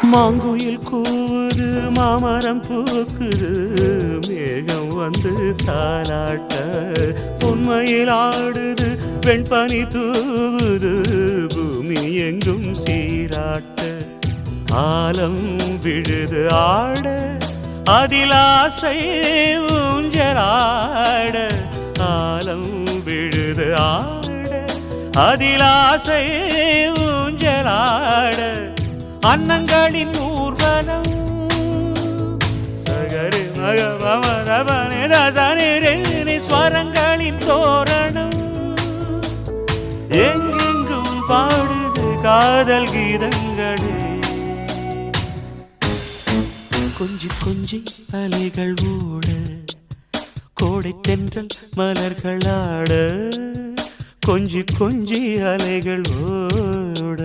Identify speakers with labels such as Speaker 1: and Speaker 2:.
Speaker 1: மாங்குயில் கூவுது மாமரம் பூக்குது மேகம் வந்து தாலாட்ட உண்மையில் ஆடுது வெண்பனி தூவுது பூமி எங்கும் சீராட்ட ஆலம் விழுது ஆட அதில் ஆசை ஊஞ்சலாட ஆலம் விழுது ஆட அதில் ஆசை ஊஞ்சலாட அன்னங்களின் ஊர்வலம் சகரி மகமரபனி ஸ்வரங்களின் தோரணம் எங்கெங்கும் பாடுது காதல் கீதங்களே கொஞ்சி கொஞ்சி அலைகள் ஓட கோடை தென்றல் மலர்கள் ஆட கொஞ்சி கொஞ்சி அலைகள் ஓட